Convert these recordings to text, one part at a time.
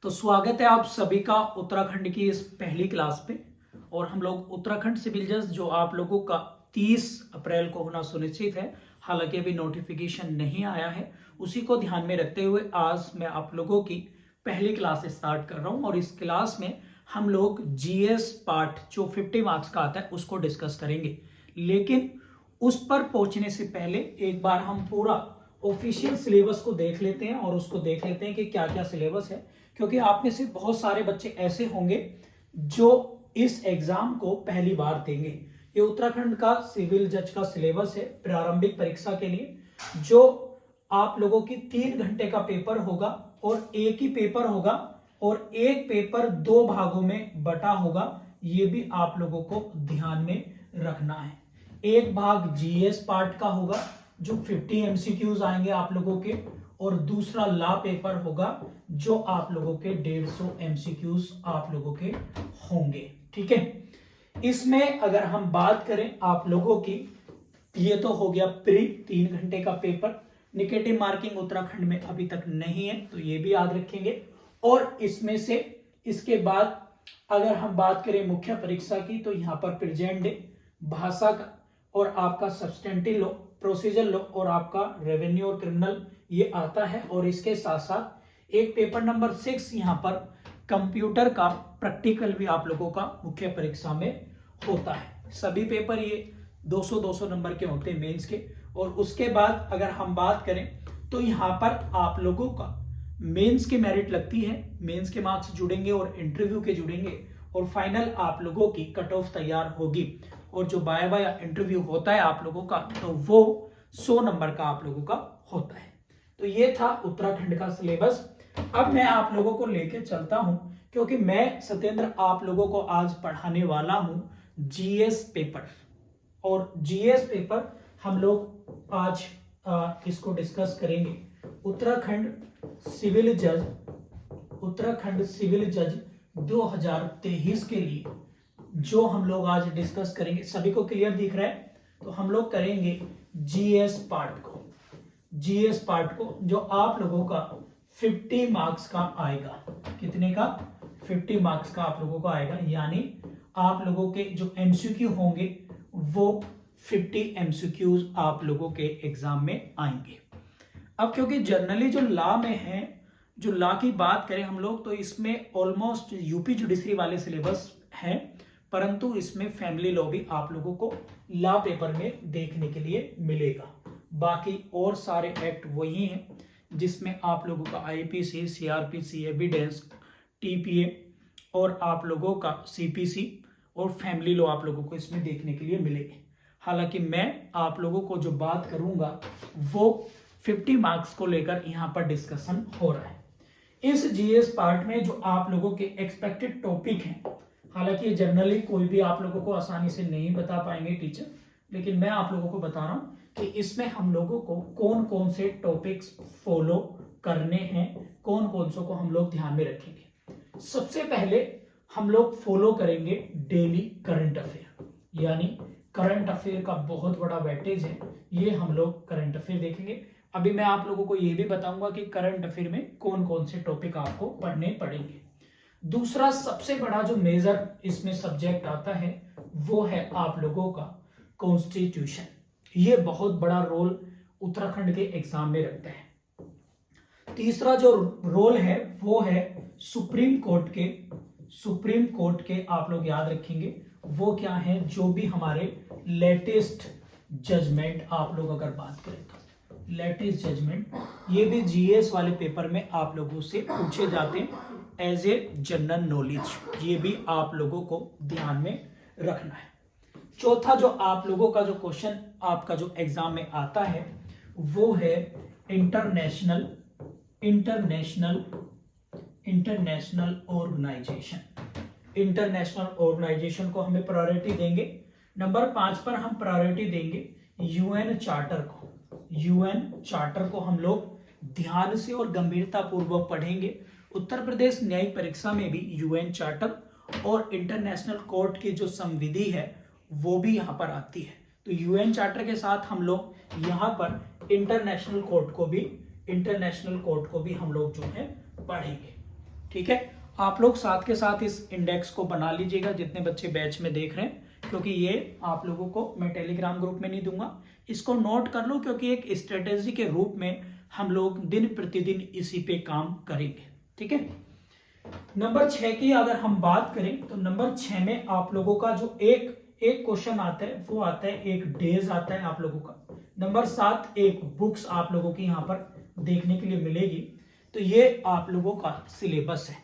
तो स्वागत है आप सभी का उत्तराखंड की इस पहली क्लास पे। और हम लोग उत्तराखंड सिविल जज जो आप लोगों का 30 अप्रैल को होना सुनिश्चित है, हालांकि अभी नोटिफिकेशन नहीं आया है, उसी को ध्यान में रखते हुए आज मैं आप लोगों की पहली क्लास स्टार्ट कर रहा हूं। और इस क्लास में हम लोग जीएस पार्ट जो 50 मार्क्स का आता है उसको डिस्कस करेंगे। लेकिन उस पर पहुंचने से पहले एक बार हम पूरा ऑफिशियल सिलेबस को देख लेते हैं और उसको देख लेते हैं कि क्या क्या सिलेबस है, क्योंकि आप में से बहुत सारे बच्चे ऐसे होंगे जो इस एग्जाम को पहली बार देंगे। ये उत्तराखंड का सिविल जज का सिलेबस है प्रारंभिक परीक्षा के लिए, जो आप लोगों की 3 घंटे का पेपर होगा और एक ही पेपर होगा और एक पेपर 2 भागों में बटा होगा। ये भी आप लोगों को ध्यान में रखना है। एक भाग जीएस पार्ट का होगा जो 50 एमसीक्यूज आएंगे आप लोगों के, और दूसरा लॉ पेपर होगा जो आप लोगों के 150 एमसीक्यूज आप लोगों के होंगे। ठीक है, इसमें अगर हम बात करें आप लोगों की, ये तो हो गया प्री 3 घंटे का पेपर। निगेटिव मार्किंग उत्तराखंड में अभी तक नहीं है, तो ये भी याद रखेंगे। और इसमें से इसके बाद अगर हम बात करें मुख्य परीक्षा की, तो यहाँ पर प्रेजेंट डे, भाषा का और आपका सब्सटेंटिव लॉ, प्रोसीजर लॉ और आपका रेवेन्यू और क्रिमिनल ये आता है। और इसके साथ साथ एक पेपर नंबर 6 यहाँ पर कंप्यूटर का प्रैक्टिकल भी आप लोगों का मुख्य परीक्षा में होता है। सभी पेपर ये 200-200 नंबर के होते हैं मेंस के। और उसके बाद अगर हम बात करें तो यहाँ पर आप लोगों का मेंस की मेरिट लगती है, मेंस के मार्क्स जुड़ेंगे और इंटरव्यू के जुड़ेंगे और फाइनल आप लोगों की कट ऑफ तैयार होगी। और जो बाय बाय इंटरव्यू होता है आप लोगों का, तो वो 100 नंबर का आप लोगों का होता है। तो ये था उत्तराखंड का सिलेबस। अब मैं आप लोगों को लेके चलता हूं, क्योंकि मैं सत्येंद्र आप लोगों को आज पढ़ाने वाला हूं जीएस पेपर। और जीएस पेपर हम लोग आज इसको डिस्कस करेंगे। उत्तराखंड सिविल जज 2023 के लिए जो हम लोग आज डिस्कस करेंगे, सभी को क्लियर दिख रहा है? तो हम लोग करेंगे जीएस पार्ट को जो आप लोगों का 50 मार्क्स का आएगा। कितने का? 50 मार्क्स का आप लोगों को आएगा, यानी आप लोगों के जो एमसीक्यू होंगे वो 50 एमसीक्यूज आप लोगों के एग्जाम में आएंगे। अब क्योंकि जनरली जो लॉ में है, जो लॉ की बात करें हम लोग, तो इसमें ऑलमोस्ट यूपी जुडिशरी वाले सिलेबस है, परंतु इसमें फैमिली लॉ भी आप लोगों को लॉ पेपर में देखने के लिए मिलेगा। बाकी और सारे एक्ट वही हैं जिसमें आप लोगों का आईपीसी, सीआरपीसी, एविडेंस, टीपीए और आप लोगों का सीपीसी और फैमिली लॉ आप लोगों को इसमें देखने के लिए मिलेगी। हालांकि मैं आप लोगों को जो बात करूंगा वो 50 मार्क्स को लेकर यहाँ पर डिस्कशन हो रहा है। इस जीएस पार्ट में जो आप लोगों के एक्सपेक्टेड टॉपिक हैं, हालांकि जनरली कोई भी आप लोगों को आसानी से नहीं बता पाएंगे टीचर, लेकिन मैं आप लोगों को बता रहा हूं कि इसमें हम लोगों को कौन कौन से टॉपिक्स फॉलो करने हैं, कौन कौन से को हम लोग ध्यान में रखेंगे। सबसे पहले हम लोग फॉलो करेंगे डेली करंट अफेयर, यानी करंट अफेयर का बहुत बड़ा वेटेज है, ये हम लोग करंट अफेयर देखेंगे। अभी मैं आप लोगों को ये भी बताऊंगा कि करंट अफेयर में कौन कौन से टॉपिक आपको पढ़ने पड़ेंगे। दूसरा सबसे बड़ा जो मेजर इसमें सब्जेक्ट आता है वो है आप लोगों का कॉन्स्टिट्यूशन। ये बहुत बड़ा रोल उत्तराखंड के एग्जाम में रखता है। तीसरा जो रोल है वो है सुप्रीम कोर्ट के आप लोग याद रखेंगे वो क्या है, जो भी हमारे लेटेस्ट जजमेंट आप लोग अगर बात करें तो लेटेस्ट जजमेंट, ये भी जीएस वाले पेपर में आप लोगों से पूछे जाते हैं एज ए जनरल नॉलेज। ये भी आप लोगों को ध्यान में रखना है। चौथा जो आप लोगों का जो क्वेश्चन आपका जो एग्जाम में आता है वो है इंटरनेशनल ऑर्गेनाइजेशन। इंटरनेशनल ऑर्गेनाइजेशन को हमें प्रायोरिटी देंगे। नंबर 5 पर हम प्रायोरिटी देंगे यूएन चार्टर को। यूएन चार्टर को हम लोग ध्यान से और गंभीरता पूर्वक पढ़ेंगे। उत्तर प्रदेश न्यायिक परीक्षा में भी यूएन चार्टर और इंटरनेशनल कोर्ट की जो संविधि है वो भी यहाँ पर आती है। तो यूएन चार्टर के साथ हम लोग यहाँ पर इंटरनेशनल कोर्ट को भी हम लोग जो है पढ़ेंगे। ठीक है, आप लोग साथ के साथ इस इंडेक्स को बना लीजिएगा जितने बच्चे बैच में देख रहे हैं, क्योंकि ये आप लोगों को मैं टेलीग्राम ग्रुप में नहीं दूंगा। इसको नोट कर लो, क्योंकि एक स्ट्रेटेजी के रूप में हम लोग दिन प्रतिदिन इसी पे काम करेंगे। ठीक है, नंबर 6 की अगर हम बात करें तो नंबर 6 में आप लोगों का जो एक क्वेश्चन आता है वो आता है, एक डेज आता है आप लोगों का। नंबर 7 एक बुक्स आप लोगों की यहाँ पर देखने के लिए मिलेगी। तो ये आप लोगों का सिलेबस है।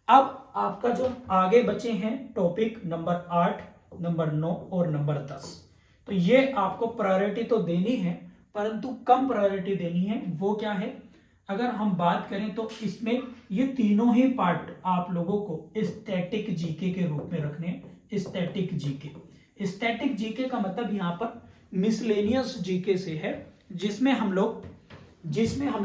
अब आपका जो आगे बचे हैं टॉपिक नंबर 8, नंबर 9 और नंबर 10, तो ये आपको प्रायोरिटी तो देनी है, परंतु कम प्रायोरिटी देनी है। वो क्या है, अगर हम बात करें तो इसमें ये तीनों ही पार्ट आप लोगों को स्टैटिक जीके के रूप में रखने हैं। स्टैटिक जीके, स्टैटिक जीके का मतलब यहाँ पर मिसलेनियस जीके से है, जिसमें हम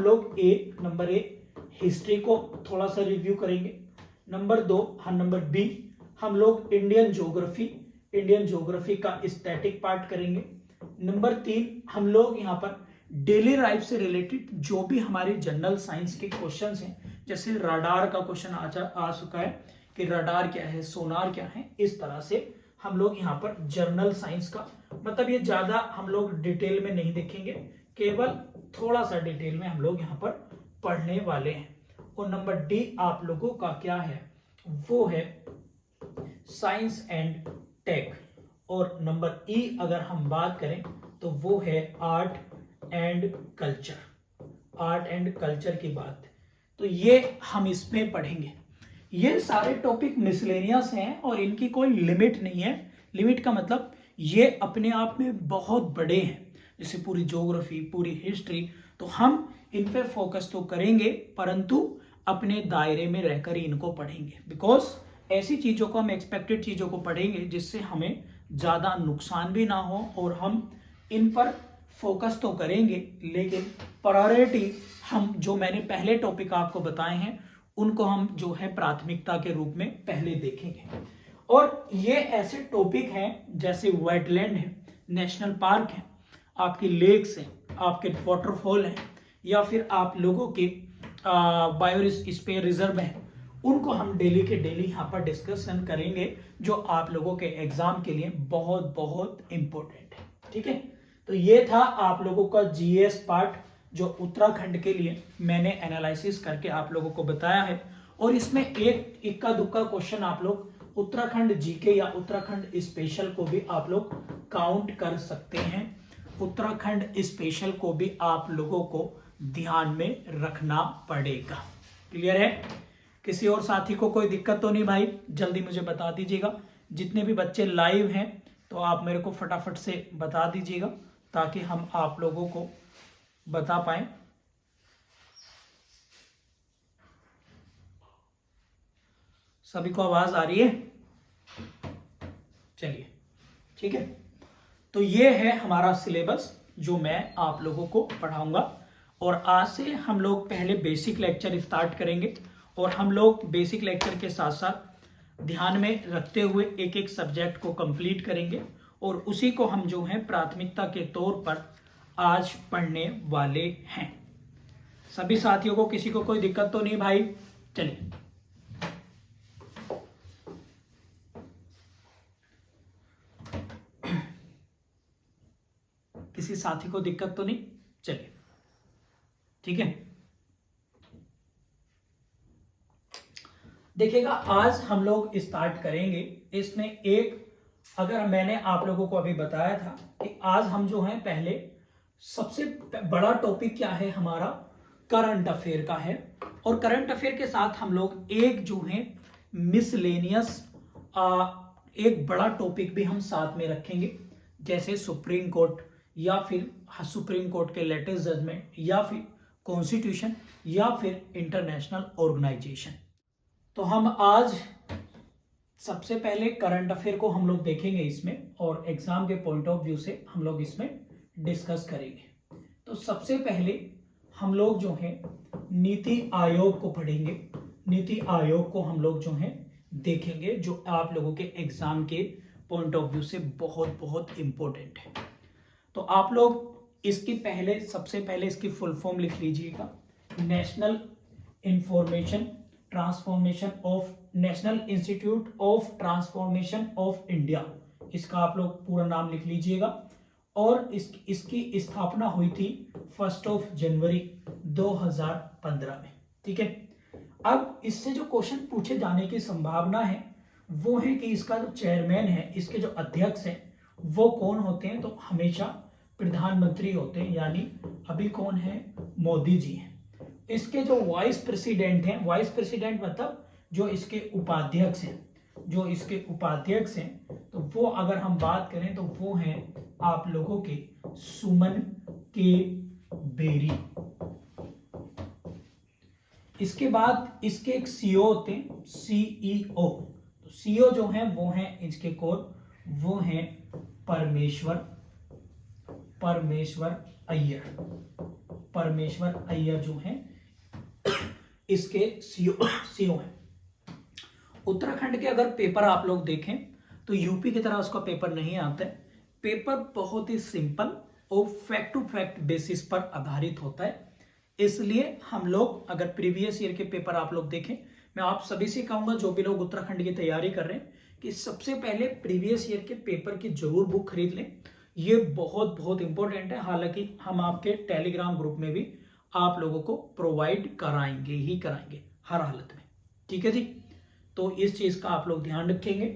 लोग नंबर ए हिस्ट्री को थोड़ा सा रिव्यू करेंगे। नंबर 2 नंबर बी हम लोग इंडियन ज्योग्राफी का स्टैटिक पार्ट करेंगे। नंबर 3 हम लोग यहाँ पर डेली लाइफ से रिलेटेड जो भी हमारी जनरल साइंस के क्वेश्चंस हैं, जैसे रडार का क्वेश्चन आ चुका है कि रडार क्या है, सोनार क्या है, इस तरह से हम लोग यहाँ पर जनरल साइंस का, मतलब ये ज्यादा हम लोग डिटेल में नहीं देखेंगे, केवल थोड़ा सा डिटेल में हम लोग यहाँ पर पढ़ने वाले हैं। और नंबर डी आप लोगों का क्या है, वो है साइंस एंड टेक। और नंबर ई अगर हम बात करें तो वो है आर्ट एंड कल्चर की बात। तो ये हम इसमें पढ़ेंगे। ये सारे टॉपिक मिसलेनियस हैं और इनकी कोई लिमिट नहीं है। लिमिट का मतलब ये अपने आप में बहुत बड़े हैं, जैसे पूरी ज्योग्राफी, पूरी हिस्ट्री, तो हम इन पे फोकस तो करेंगे, परंतु अपने दायरे में रहकर ही इनको पढ़ेंगे। बिकॉज ऐसी चीजों को हम एक्सपेक्टेड चीजों को पढ़ेंगे जिससे हमें ज्यादा नुकसान भी ना हो, और हम इन पर फोकस तो करेंगे, लेकिन प्रायोरिटी हम जो मैंने पहले टॉपिक आपको बताए हैं उनको हम जो है प्राथमिकता के रूप में पहले देखेंगे। और ये ऐसे टॉपिक हैं जैसे वेटलैंड है, नेशनल पार्क है, आपकी लेक्स हैं, आपके वाटरफॉल हैं, या फिर आप लोगों के बायोस्फीयर रिजर्व हैं, उनको हम डेली के डेली यहाँ पर डिस्कशन करेंगे, जो आप लोगों के एग्जाम के लिए बहुत बहुत इंपॉर्टेंट है। ठीक है, तो ये था आप लोगों का जीएस पार्ट, जो उत्तराखंड के लिए मैंने एनालिसिस करके आप लोगों को बताया है। और इसमें एक इक्का दुक्का क्वेश्चन आप लोग उत्तराखंड जीके या उत्तराखंड स्पेशल को भी आप लोग काउंट कर सकते हैं। उत्तराखंड स्पेशल को भी आप लोगों को ध्यान में रखना पड़ेगा। क्लियर है? किसी और साथी को कोई दिक्कत तो नहीं भाई? जल्दी मुझे बता दीजिएगा। जितने भी बच्चे लाइव हैं तो आप मेरे को फटाफट से बता दीजिएगा, ताकि हम आप लोगों को बता पाए। सभी को आवाज आ रही है? चलिए, ठीक है। तो ये है हमारा सिलेबस जो मैं आप लोगों को पढ़ाऊंगा। और आज से हम लोग पहले बेसिक लेक्चर स्टार्ट करेंगे, और हम लोग बेसिक लेक्चर के साथ साथ ध्यान में रखते हुए एक एक सब्जेक्ट को कंप्लीट करेंगे, और उसी को हम जो है प्राथमिकता के तौर पर आज पढ़ने वाले हैं। सभी साथियों को, किसी को कोई दिक्कत तो नहीं भाई? चलिए, किसी साथी को दिक्कत तो नहीं? चलिए, ठीक है। देखिएगा, आज हम लोग स्टार्ट करेंगे इसमें एक, अगर मैंने आप लोगों को अभी बताया था कि आज हम जो है पहले सबसे बड़ा टॉपिक क्या है हमारा, करंट अफेयर का है। और करंट अफेयर के साथ हम लोग एक जो है मिसलेनियस एक बड़ा टॉपिक भी हम साथ में रखेंगे, जैसे सुप्रीम कोर्ट, या फिर सुप्रीम कोर्ट के लेटेस्ट जजमेंट, या फिर कॉन्स्टिट्यूशन, या फिर इंटरनेशनल ऑर्गेनाइजेशन। तो हम आज सबसे पहले करंट अफेयर को हम लोग देखेंगे इसमें, और एग्जाम के पॉइंट ऑफ व्यू से हम लोग इसमें डिस्कस करेंगे। तो सबसे पहले हम लोग जो है नीति आयोग को पढ़ेंगे। नीति आयोग को हम लोग जो है देखेंगे, जो आप लोगों के एग्जाम के पॉइंट ऑफ व्यू से बहुत बहुत इंपॉर्टेंट है। तो आप लोग इसकी सबसे पहले इसकी फुल फॉर्म लिख लीजिएगा, national information transformation of national institute of transformation of India, इसका आप लोग पूरा नाम लिख लीजिएगा। और इसकी स्थापना हुई थी 1 जनवरी 2015 में। ठीक है, अब इससे जो क्वेश्चन पूछे जाने की संभावना है वो है कि इसका जो चेयरमैन है, इसके जो अध्यक्ष हैं वो कौन होते हैं, तो हमेशा प्रधानमंत्री होते हैं, यानी अभी कौन है, मोदी जी हैं। इसके जो वाइस प्रेसिडेंट हैं, वाइस प्रेसिडेंट मतलब जो इसके उपाध्यक्ष हैं, जो इसके उपाध्यक्ष हैं, तो वो अगर हम बात करें तो वो हैं आप लोगों के सुमन के बेरी। इसके बाद इसके एक सीईओ होते हैं, सीईओ। तो सीईओ जो हैं वो हैं इसके कोर, वो हैं परमेश्वर अय्यर जो हैं इसके सीईओ हैं। उत्तराखंड के अगर पेपर आप लोग देखें तो यूपी की तरह उसका पेपर नहीं आता है। पेपर बहुत ही सिंपल और फैक्ट टू फैक्ट बेसिस पर आधारित होता है। इसलिए हम लोग अगर प्रीवियस ईयर के पेपर आप लोग देखें, मैं आप सभी से कहूंगा जो भी लोग उत्तराखंड की तैयारी कर रहे हैं कि सबसे पहले प्रीवियस ईयर के पेपर की जरूर बुक खरीद लें। ये बहुत बहुत इंपॉर्टेंट है। हालांकि हम आपके टेलीग्राम ग्रुप में भी आप लोगों को प्रोवाइड कराएंगे हर हालत में। ठीक है जी, तो इस चीज का आप लोग ध्यान रखेंगे।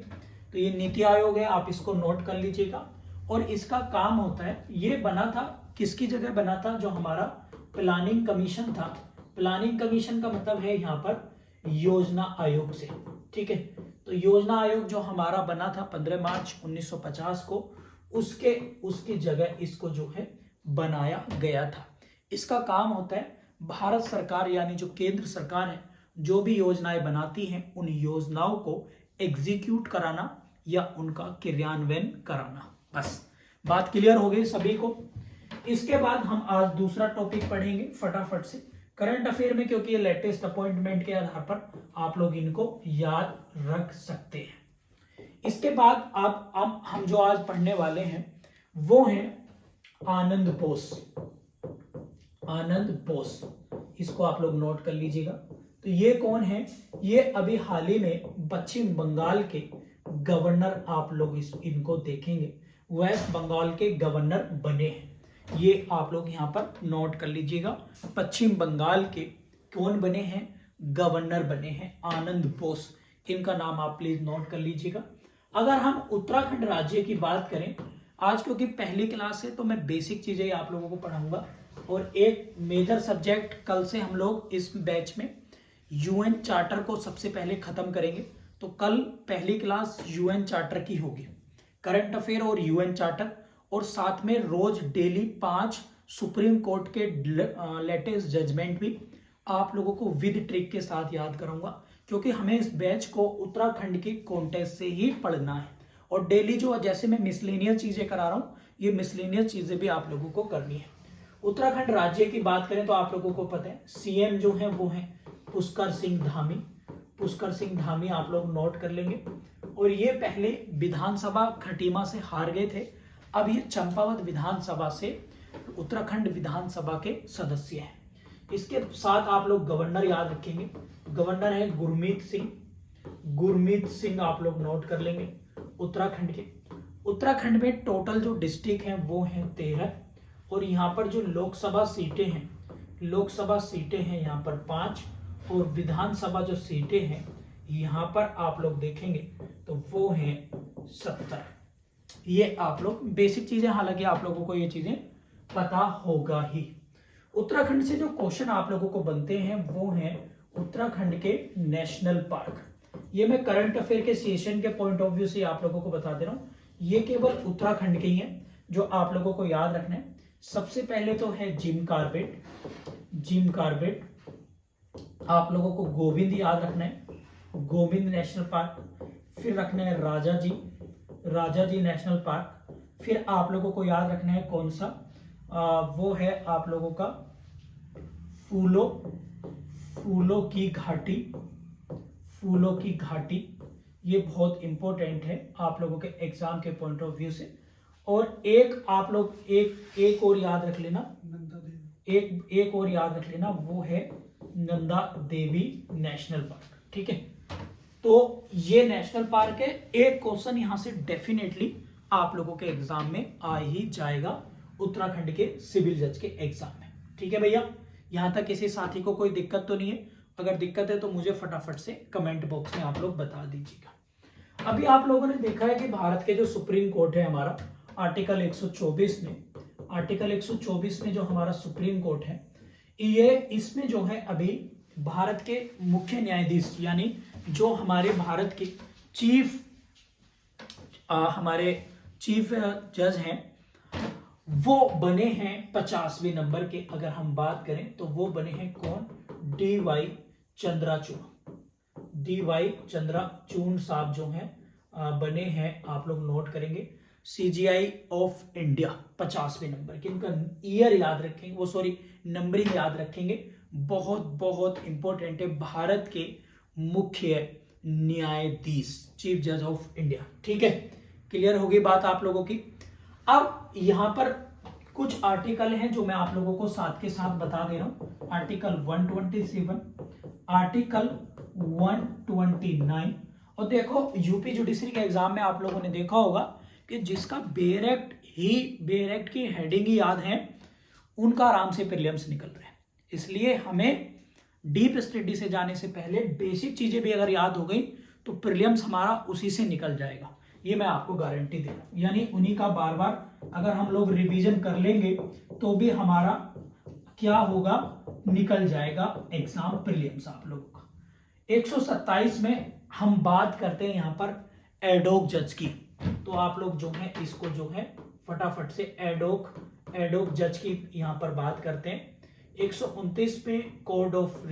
तो ये नीति आयोग है, आप इसको नोट कर लीजिएगा। और इसका काम होता है, ये बना था किसकी जगह बना था, जो हमारा प्लानिंग कमीशन था। प्लानिंग कमीशन का मतलब है यहाँ पर योजना आयोग से। ठीक है, तो योजना आयोग जो हमारा बना था 15 मार्च 1950 को, उसकी जगह इसको जो है बनाया गया था। इसका काम होता है भारत सरकार यानी जो केंद्र सरकार है जो भी योजनाएं बनाती हैं उन योजनाओं को एग्जीक्यूट कराना या उनका क्रियान्वयन कराना। बस बात क्लियर हो गई सभी को। इसके बाद हम आज दूसरा टॉपिक पढ़ेंगे फटाफट से करंट अफेयर में, क्योंकि ये लेटेस्ट अपॉइंटमेंट के आधार पर आप लोग इनको याद रख सकते हैं। इसके बाद आप हम जो आज पढ़ने वाले हैं वो है आनंद बोस। इसको आप लोग नोट कर लीजिएगा। तो ये कौन है, ये अभी हाल ही में पश्चिम बंगाल के गवर्नर, आप लोग इनको देखेंगे, वेस्ट बंगाल के गवर्नर बने हैं। ये आप लोग यहाँ पर नोट कर लीजिएगा। पश्चिम बंगाल के कौन बने हैं, गवर्नर बने हैं आनंद बोस। इनका नाम आप प्लीज नोट कर लीजिएगा। अगर हम उत्तराखंड राज्य की बात करें, आज क्योंकि पहली क्लास है तो मैं बेसिक चीजें आप लोगों को पढ़ाऊंगा और एक मेजर सब्जेक्ट कल से हम लोग इस बैच में यूएन चार्टर को सबसे पहले खत्म करेंगे। तो कल पहली क्लास यूएन चार्टर की होगी, करंट अफेयर और यूएन चार्टर, और साथ में रोज डेली 5 सुप्रीम कोर्ट के लेटेस्ट जजमेंट भी आप लोगों को विद ट्रिक के साथ याद कराऊंगा, क्योंकि हमें इस बैच को उत्तराखंड के कॉन्टेस्ट से ही पढ़ना है। और डेली जो जैसे मैं मिसलेनियस चीजें करा रहा हूँ, ये मिसलेनियस चीजें भी आप लोगों को करनी है। उत्तराखंड राज्य की बात करें तो आप लोगों को पता है सीएम जो है वो है पुष्कर सिंह धामी, आप लोग नोट कर लेंगे। और ये पहले विधानसभा खटीमा से हार गए थे, अब ये चंपावत विधानसभा से उत्तराखंड विधानसभा के सदस्य हैं। इसके साथ आप लोग गवर्नर याद रखेंगे, गवर्नर है गुरमीत सिंह आप लोग नोट कर लेंगे उत्तराखंड के। उत्तराखंड में टोटल जो डिस्ट्रिक्ट हैं वो हैं 13, और यहाँ पर जो लोकसभा सीटें हैं यहाँ पर 5, और विधानसभा जो सीटें हैं यहाँ पर आप लोग देखेंगे तो वो हैं 70। ये आप लोग बेसिक चीजें, हालांकि आप लोगों को ये चीजें पता होगा ही। उत्तराखंड से जो क्वेश्चन आप लोगों को बनते हैं वो हैं उत्तराखंड के नेशनल पार्क। ये मैं करंट अफेयर के सेशन के पॉइंट ऑफ व्यू से आप लोगों को बता दे रहा हूँ, ये केवल उत्तराखंड के ही हैं जो आप लोगों को याद रखना है। सबसे पहले तो है जिम कार्बेट, आप लोगों को गोविंद याद रखना है, गोविंद नेशनल पार्क। फिर रखना है राजा जी नेशनल पार्क। फिर आप लोगों को याद रखना है कौन सा, वो है आप लोगों का फूलों की घाटी। ये बहुत इंपॉर्टेंट है आप लोगों के एग्जाम के पॉइंट ऑफ व्यू से। और एक आप लोग एक और याद रख लेना, वो है नंदा देवी नेशनल पार्क। ठीक है, तो ये नेशनल पार्क है। एक क्वेश्चन यहां से डेफिनेटली आप लोगों के एग्जाम में आ ही जाएगा, उत्तराखंड के सिविल जज के एग्जाम में। ठीक है भैया, यहां तक किसी साथी को कोई दिक्कत तो नहीं है? अगर दिक्कत है तो मुझे फटाफट से कमेंट बॉक्स में आप लोग बता दीजिएगा। अभी आप लोगों ने देखा है कि भारत के जो सुप्रीम कोर्ट है हमारा, आर्टिकल 124 में जो हमारा सुप्रीम कोर्ट है, ये इसमें जो है अभी भारत के मुख्य न्यायाधीश यानी जो हमारे भारत के हमारे चीफ जज हैं, वो बने हैं 50वें नंबर के। अगर हम बात करें तो वो बने हैं कौन? DY चंद्रचूड़ साहब जो हैं बने हैं, आप लोग नोट करेंगे, CJI ऑफ इंडिया 50वें नंबर के। इनका ईयर याद रखेंगे, वो सॉरी नंबरिंग याद रखेंगे, बहुत बहुत इंपॉर्टेंट है। भारत के मुख्य न्यायाधीश, चीफ जज ऑफ इंडिया। ठीक है, क्लियर होगी बात आप लोगों की? अब यहां पर कुछ आर्टिकल हैं जो मैं आप लोगों को साथ के साथ बता दे रहा हूं। Article 127, article 129। और देखो, यूपी जुडिशरी के एग्जाम में आप लोगों ने देखा होगा कि जिसका बेयर एक्ट की हेडिंग ही याद है, उनका आराम से प्रीलिम्स निकल रहे हैं। इसलिए हमें डीप स्टडी से जाने से पहले बेसिक चीजें भी अगर याद हो गई तो प्रीलिम्स हमारा उसी से निकल जाएगा, ये मैं आपको गारंटी दे रहा हूं। यानी उन्हीं का बार बार अगर हम लोग रिवीजन कर लेंगे तो भी हमारा क्या होगा, निकल जाएगा एग्जाम प्रीलिम्स आप लोगों का। 127 में हम बात करते हैं यहां पर एडोक जज की, तो आप लोग जो है इसको जो है फटाफट से एडोक जज की यहां पर बात करते हैं। 129 पे कोर्ट ऑफ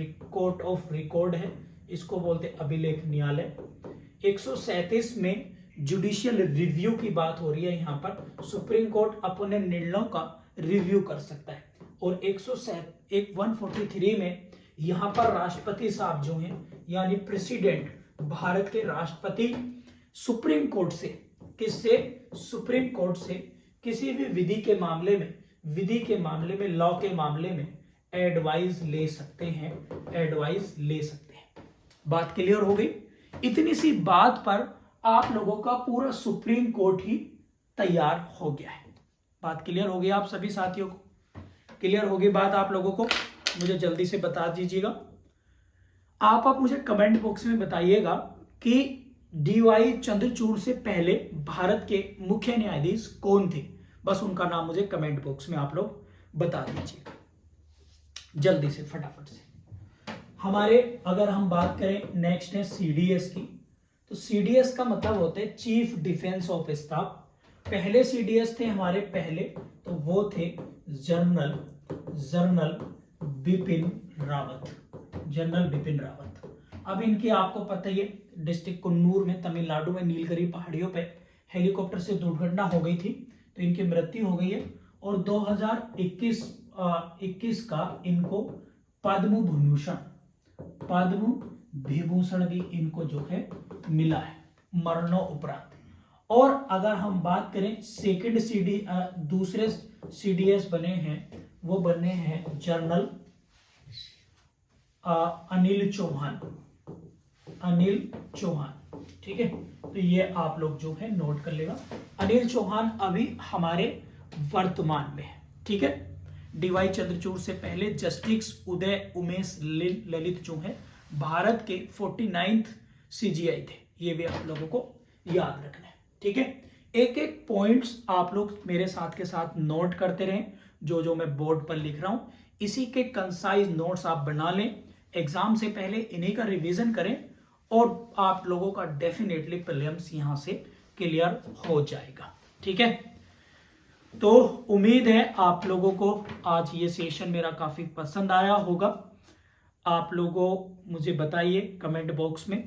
रिकॉर्ड है, इसको बोलते अभिलेख न्यायालय। 137 में जुडिशियल रिव्यू की बात हो रही है, यहां पर सुप्रीम कोर्ट अपने निर्णयों का रिव्यू कर सकता है। और 143 में यहां पर राष्ट्रपति साहब जो हैं यानी प्रेसिडेंट, भारत के राष्ट्रपति सुप्रीम कोर्ट से किसी भी विधि के मामले में लॉ के मामले में एडवाइस ले सकते हैं। बात क्लियर हो गई? इतनी सी बात पर आप लोगों का पूरा सुप्रीम कोर्ट ही तैयार हो गया है। बात क्लियर हो गई आप सभी साथियों को? क्लियर होगी बात आप लोगों को? मुझे जल्दी से बता दीजिएगा। आप मुझे कमेंट बॉक्स में बताइएगा कि DY चंद्रचूड़ से पहले भारत के मुख्य न्यायाधीश कौन थे। बस उनका नाम मुझे कमेंट बॉक्स में आप लोग बता दीजिएगा जल्दी से, फटाफट से। हमारे अगर हम बात करें नेक्स्ट है CDS की, तो CDS का मतलब होता है चीफ डिफेंस ऑफ स्टाफ। पहले CDS थे हमारे पहले, तो वो थे जनरल बिपिन रावत। अब इनकी आपको पता ही है, डिस्ट्रिक्ट कुन्नूर में तमिलनाडु में नीलगिरी पहाड़ियों पे हेलीकॉप्टर से दुर्घटना हो गई थी, तो इनकी मृत्यु हो गई है। और 2021 का इनको पद्म विभूषण भी इनको जो है मिला है मरणोपरांत। और अगर हम बात करें दूसरे CDS बने हैं, वो बने हैं जनरल अनिल चौहान। ठीक है, तो ये आप लोग जो है नोट कर लेगा। अनिल चौहान अभी हमारे वर्तमान में है। ठीक है, DY चंद्रचूड़ से पहले जस्टिस उदय उमेश ललित जो है भारत के 49th CJI थे, ये भी आप लोगों को याद रखना है। ठीक है, एक एक पॉइंट्स आप लोग मेरे साथ के साथ नोट करते रहें, जो मैं बोर्ड पर लिख रहा हूं इसी के कंसाइज नोट्स आप बना लें। एग्जाम से पहले इन्हीं का रिवीजन करें और आप लोगों का डेफिनेटली प्रीलिम्स यहां से क्लियर हो जाएगा। ठीक है, तो उम्मीद है आप लोगों को आज ये सेशन मेरा काफी पसंद आया होगा। आप लोगों मुझे बताइए कमेंट बॉक्स में